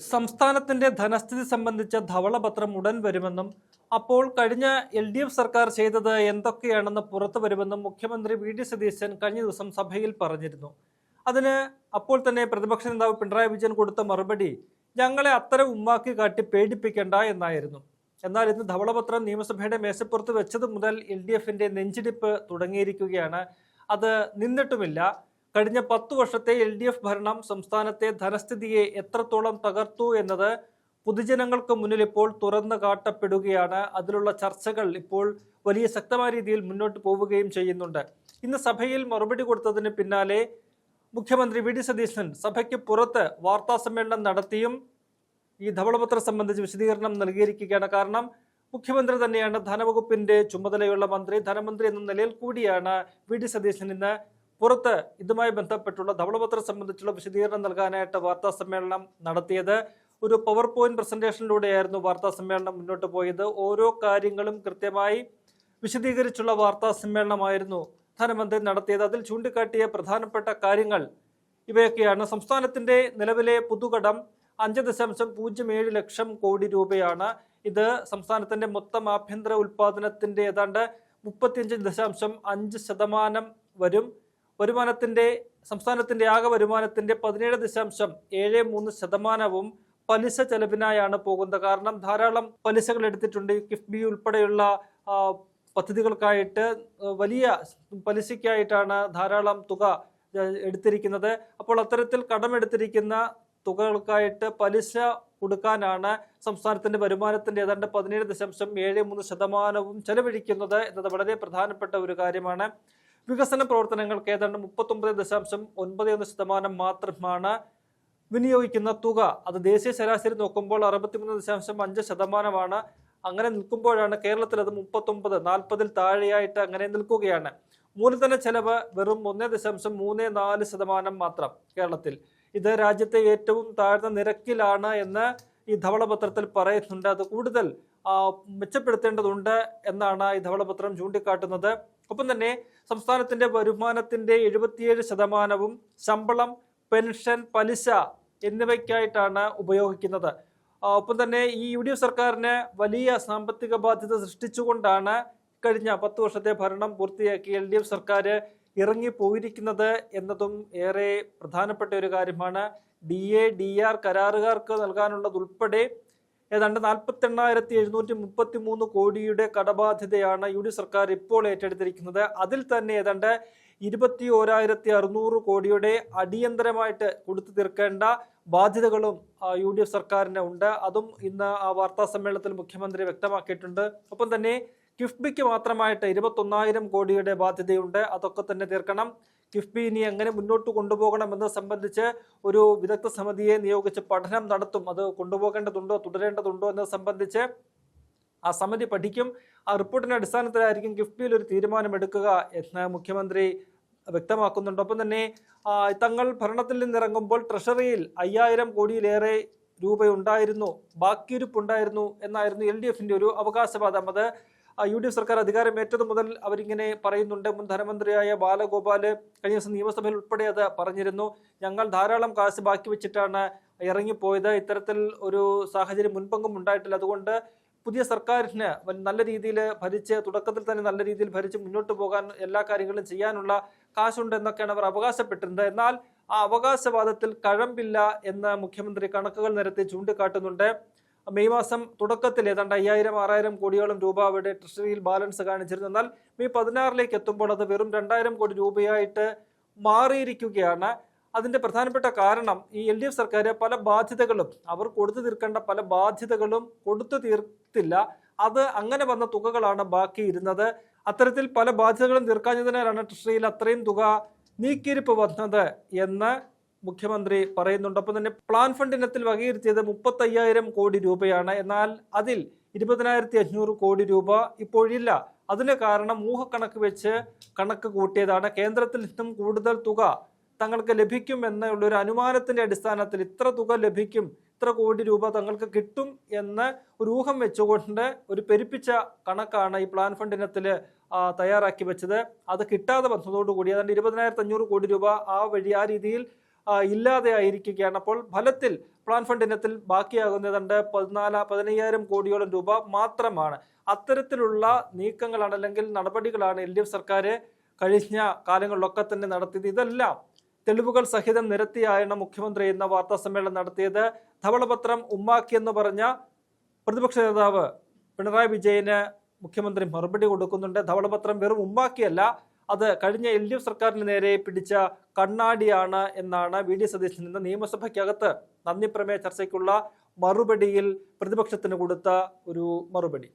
സംസ്ഥാനത്തിന്റെ ധനസ്ഥിതി സംബന്ധിച്ച ധവളപത്രം ഉടൻ വരുമെന്നും അപ്പോൾ കഴിഞ്ഞ LDF സർക്കാർ ചെയ്തത് എന്തൊക്കെയാണെന്ന് പുറത്തു വരുമെന്നും മുഖ്യമന്ത്രി VD സതീശൻ കഴിഞ്ഞ ദിവസം സഭയിൽ പറഞ്ഞിരുന്നു. അതിന് അപ്പോൾ തന്നെ പ്രതിപക്ഷ നേതാവ് പിണറായി വിജയൻ കൊടുത്ത മറുപടി ഞങ്ങളെ അത്തരം ഉമ്മാക്കി കാട്ടി പേടിപ്പിക്കേണ്ട എന്നായിരുന്നു. എന്നാൽ ഇന്ന് ധവളപത്രം നിയമസഭയുടെ മേശപ്പുറത്ത് വെച്ചത് മുതൽ LDFന്റെ നെഞ്ചിടിപ്പ് തുടങ്ങിയിരിക്കുകയാണ്. അത് നിന്നിട്ടുമില്ല. കഴിഞ്ഞ 10 വർഷത്തെ LDF ഭരണം സംസ്ഥാനത്തെ ധനസ്ഥിതിയെ എത്രത്തോളം തകർത്തു എന്നത് പൊതുജനങ്ങൾക്ക് മുന്നിൽ ഇപ്പോൾ തുറന്നു കാട്ടപ്പെടുകയാണ്. അതിലുള്ള ചർച്ചകൾ ഇപ്പോൾ വലിയ ശക്തമായ രീതിയിൽ മുന്നോട്ട് പോവുകയും ചെയ്യുന്നുണ്ട്. ഇന്ന് സഭയിൽ മറുപടി കൊടുത്തതിന് പിന്നാലെ മുഖ്യമന്ത്രി VD സതീശൻ സഭയ്ക്ക് പുറത്ത് വാർത്താ സമ്മേളനം നടത്തിയും ഈ ധവളപത്രം സംബന്ധിച്ച് വിശദീകരണം നൽകിയിരിക്കുകയാണ്. കാരണം മുഖ്യമന്ത്രി തന്നെയാണ് ധനവകുപ്പിന്റെ ചുമതലയുള്ള മന്ത്രി. ധനമന്ത്രി എന്ന നിലയിൽ കൂടിയാണ് VD സതീശൻ ഇന്ന് പുറത്ത് ഇതുമായി ബന്ധപ്പെട്ടുള്ള ധവളപത്രം സംബന്ധിച്ചുള്ള വിശദീകരണം നൽകാനായിട്ട് വാർത്താ സമ്മേളനം നടത്തിയത്. ഒരു പവർ പോയിന്റ് പ്രസന്റേഷനിലൂടെയായിരുന്നു വാർത്താ സമ്മേളനം മുന്നോട്ട് പോയത്. ഓരോ കാര്യങ്ങളും കൃത്യമായി വിശദീകരിച്ചുള്ള വാർത്താ സമ്മേളനമായിരുന്നു ധനമന്ത്രി നടത്തിയത്. അതിൽ ചൂണ്ടിക്കാട്ടിയ പ്രധാനപ്പെട്ട കാര്യങ്ങൾ ഇവയൊക്കെയാണ്. സംസ്ഥാനത്തിന്റെ നിലവിലെ പൊതുകടം 5.07 ലക്ഷം കോടി രൂപയാണ്. ഇത് സംസ്ഥാനത്തിന്റെ മൊത്തം ആഭ്യന്തര ഉൽപാദനത്തിന്റെ ഏതാണ്ട് 35.5% വരും. സംസ്ഥാനത്തിന്റെ ആകെ വരുമാനത്തിന്റെ 17.73% പലിശ ചെലവിനായാണ് പോകുന്നത്. കാരണം ധാരാളം പലിശകൾ എടുത്തിട്ടുണ്ട്. കിഫ്ബി ഉൾപ്പെടെയുള്ള പദ്ധതികൾക്കായിട്ട് വലിയ പലിശയ്ക്കായിട്ടാണ് ധാരാളം തുക എടുത്തിരിക്കുന്നത്. അപ്പോൾ അത്തരത്തിൽ കടമെടുത്തിരിക്കുന്ന തുകകൾക്കായിട്ട് പലിശ കൊടുക്കാനാണ് സംസ്ഥാനത്തിന്റെ വരുമാനത്തിന്റെ ഏതാണ്ട് 17.73% ചെലവഴിക്കുന്നത് എന്നത് വളരെ പ്രധാനപ്പെട്ട ഒരു കാര്യമാണ്. വികസന പ്രവർത്തനങ്ങൾക്ക് ഏതാണ്ട് 39.91% മാത്രമാണ് വിനിയോഗിക്കുന്ന തുക. അത് ദേശീയ ശരാശരി നോക്കുമ്പോൾ 63.5%. അങ്ങനെ നിൽക്കുമ്പോഴാണ് കേരളത്തിൽ അത് 39-40 താഴെയായിട്ട് അങ്ങനെ നിൽക്കുകയാണ്. മൂലധന ചെലവ് വെറും 1.34% മാത്രം കേരളത്തിൽ. ഇത് രാജ്യത്തെ ഏറ്റവും താഴ്ന്ന നിരക്കിലാണ് എന്ന് ഈ ധവളപത്രത്തിൽ പറയുന്നുണ്ട്. അത് കൂടുതൽ മെച്ചപ്പെടുത്തേണ്ടതുണ്ട് എന്നാണ് ഈ ധവളപത്രം ചൂണ്ടിക്കാട്ടുന്നത്. ഒപ്പം തന്നെ സംസ്ഥാനത്തിന്റെ വരുമാനത്തിന്റെ 77% ശമ്പളം, പെൻഷൻ, പലിശ എന്നിവയ്ക്കായിട്ടാണ് ഉപയോഗിക്കുന്നത്. ഒപ്പം തന്നെ ഈ UDF സർക്കാരിന് വലിയ സാമ്പത്തിക ബാധ്യത സൃഷ്ടിച്ചുകൊണ്ടാണ് കഴിഞ്ഞ 10 വർഷത്തെ ഭരണം പൂർത്തിയാക്കി LDF സർക്കാർ ഇറങ്ങിപ്പോയിരിക്കുന്നത് എന്നതും ഏറെ പ്രധാനപ്പെട്ട ഒരു കാര്യമാണ്. DA, DR കരാറുകാർക്ക് നൽകാനുള്ളതുൾപ്പെടെ ഏതാണ്ട് 48,733 കോടിയുടെ കടബാധ്യതയാണ് UDF സർക്കാർ ഇപ്പോൾ ഏറ്റെടുത്തിരിക്കുന്നത്. അതിൽ തന്നെ ഏതാണ്ട് 21,600 കോടിയുടെ അടിയന്തരമായിട്ട് കൊടുത്തു തീർക്കേണ്ട ബാധ്യതകളും UDF സർക്കാരിന് ഉണ്ട്. അതും ഇന്ന് ആ വാർത്താ സമ്മേളനത്തിൽ മുഖ്യമന്ത്രി വ്യക്തമാക്കിയിട്ടുണ്ട്. ഒപ്പം തന്നെ കിഫ്ബിക്ക് മാത്രമായിട്ട് 21,000 കോടിയുടെ ബാധ്യതയുണ്ട്. അതൊക്കെ തന്നെ തീർക്കണം. കിഫ്ബി ഇനി എങ്ങനെ മുന്നോട്ട് കൊണ്ടുപോകണമെന്നത് സംബന്ധിച്ച് ഒരു വിദഗ്ധ സമിതിയെ നിയോഗിച്ച് പഠനം നടത്തും. അത് കൊണ്ടുപോകേണ്ടതുണ്ടോ തുടരേണ്ടതുണ്ടോ എന്നത് സംബന്ധിച്ച് ആ സമിതി പഠിക്കും. ആ റിപ്പോർട്ടിന്റെ അടിസ്ഥാനത്തിലായിരിക്കും കിഫ്ബിയിൽ ഒരു തീരുമാനമെടുക്കുക എന്ന് മുഖ്യമന്ത്രി വ്യക്തമാക്കുന്നുണ്ട്. ഒപ്പം തന്നെ തങ്ങൾ ഭരണത്തിൽ നിന്നിറങ്ങുമ്പോൾ ട്രഷറിയിൽ 5,000 കോടിയിലേറെ രൂപയുണ്ടായിരുന്നു, ബാക്കിയിരിപ്പുണ്ടായിരുന്നു എന്നായിരുന്നു LDFന്റെ ഒരു അവകാശവാദം. അത് UDF സർക്കാർ അധികാരമേറ്റത് മുതൽ അവരിങ്ങനെ പറയുന്നുണ്ട്. മുൻ ധനമന്ത്രിയായ ബാലഗോപാല് കഴിഞ്ഞ ദിവസം നിയമസഭയിൽ ഉൾപ്പെടെ അത് പറഞ്ഞിരുന്നു. ഞങ്ങൾ ധാരാളം കാശ് ബാക്കി വെച്ചിട്ടാണ് ഇറങ്ങിപ്പോയത്. ഇത്തരത്തിൽ ഒരു സാഹചര്യം മുൻപെങ്കും ഉണ്ടായിട്ടില്ല. അതുകൊണ്ട് പുതിയ സർക്കാരിന് നല്ല രീതിയിൽ ഭരിച്ച് തുടക്കത്തിൽ തന്നെ നല്ല രീതിയിൽ ഭരിച്ച് മുന്നോട്ട് പോകാൻ എല്ലാ കാര്യങ്ങളും ചെയ്യാനുള്ള കാശുണ്ട് എന്നൊക്കെയാണ് അവർ അവകാശപ്പെട്ടിരുന്നത്. എന്നാൽ ആ അവകാശവാദത്തിൽ കഴമ്പില്ല എന്ന് മുഖ്യമന്ത്രി കണക്കുകൾ നിരത്തി ചൂണ്ടിക്കാട്ടുന്നുണ്ട്. മെയ് മാസം തുടക്കത്തിൽ ഏതാണ്ട് 5,000-6,000 കോടിയോളം രൂപ അവിടെ ട്രഷറിയിൽ ബാലൻസ് കാണിച്ചിരുന്നു. എന്നാൽ മെയ് 16 എത്തുമ്പോൾ അത് വെറും 2,000 കോടി രൂപയായിട്ട് മാറിയിരിക്കുകയാണ്. അതിന്റെ പ്രധാനപ്പെട്ട കാരണം ഈ LDF സർക്കാർ പല ബാധ്യതകളും അവർ കൊടുത്തു തീർക്കേണ്ട പല ബാധ്യതകളും കൊടുത്തു തീർത്തില്ല. അത് അങ്ങനെ വന്ന തുകകളാണ് ബാക്കിയിരുന്നത്. അത്തരത്തിൽ പല ബാധ്യതകളും തീർക്കാഞ്ഞതിനാലാണ് ട്രഷറിയിൽ അത്രയും തുക നീക്കിയിരിപ്പ് വന്നത് എന്ന് മുഖ്യമന്ത്രി പറയുന്നുണ്ട്. ഒപ്പം തന്നെ പ്ലാൻ ഫണ്ട് ഇനത്തിൽ വകയിരുത്തിയത് 35,000 കോടി രൂപയാണ്. എന്നാൽ അതിൽ 20,500 കോടി രൂപ ഇപ്പോഴില്ല. അതിന് കാരണം ഊഹക്കണക്ക് വെച്ച് കണക്ക് കൂട്ടിയതാണ്. കേന്ദ്രത്തിൽ നിന്നും കൂടുതൽ തുക തങ്ങൾക്ക് ലഭിക്കും എന്നുള്ളൊരു അനുമാനത്തിന്റെ അടിസ്ഥാനത്തിൽ ഇത്ര തുക ലഭിക്കും, ഇത്ര കോടി രൂപ തങ്ങൾക്ക് കിട്ടും എന്ന് ഒരു ഊഹം വെച്ചുകൊണ്ട് ഒരു പെരുപ്പിച്ച കണക്കാണ് ഈ പ്ലാൻ ഫണ്ട് ഇനത്തിൽ തയ്യാറാക്കി വെച്ചത്. അത് കിട്ടാതെ വന്നതോടുകൂടി ഏതാണ്ട് 20,500 കോടി രൂപ ആ രീതിയിൽ ഇല്ലാതെ ആയിരിക്കുകയാണ്. അപ്പോൾ ഫലത്തിൽ പ്ലാൻ ഫണ്ട് ഇനത്തിൽ ബാക്കിയാകുന്ന ഏതാണ്ട് 15,000 കോടിയോളം രൂപ മാത്രമാണ്. അത്തരത്തിലുള്ള നീക്കങ്ങളാണ് അല്ലെങ്കിൽ നടപടികളാണ് LDF സർക്കാർ കഴിഞ്ഞ കാലങ്ങളിലൊക്കെ തന്നെ നടത്തിയത്. ഇതെല്ലാം തെളിവുകൾ സഹിതം നിരത്തിയാണ് മുഖ്യമന്ത്രി ഇന്ന് വാർത്താ സമ്മേളനം നടത്തിയത്. ധവളപത്രം ഉമ്മാക്കിയെന്ന് പറഞ്ഞ പ്രതിപക്ഷ നേതാവ് പിണറായി വിജയന് മുഖ്യമന്ത്രി മറുപടി കൊടുക്കുന്നുണ്ട്. ധവളപത്രം വെറും ഉമ്മാക്കിയല്ല, അത് കഴിഞ്ഞ LDF സർക്കാരിന് നേരെ പിടിച്ച കണ്ണാടിയാണ് എന്നാണ് VD സതീശൻ ഇന്ന് നിയമസഭയ്ക്കകത്ത് നന്ദി പ്രമേയ ചർച്ചയ്ക്കുള്ള മറുപടിയിൽ പ്രതിപക്ഷത്തിന് കൊടുത്ത ഒരു മറുപടി.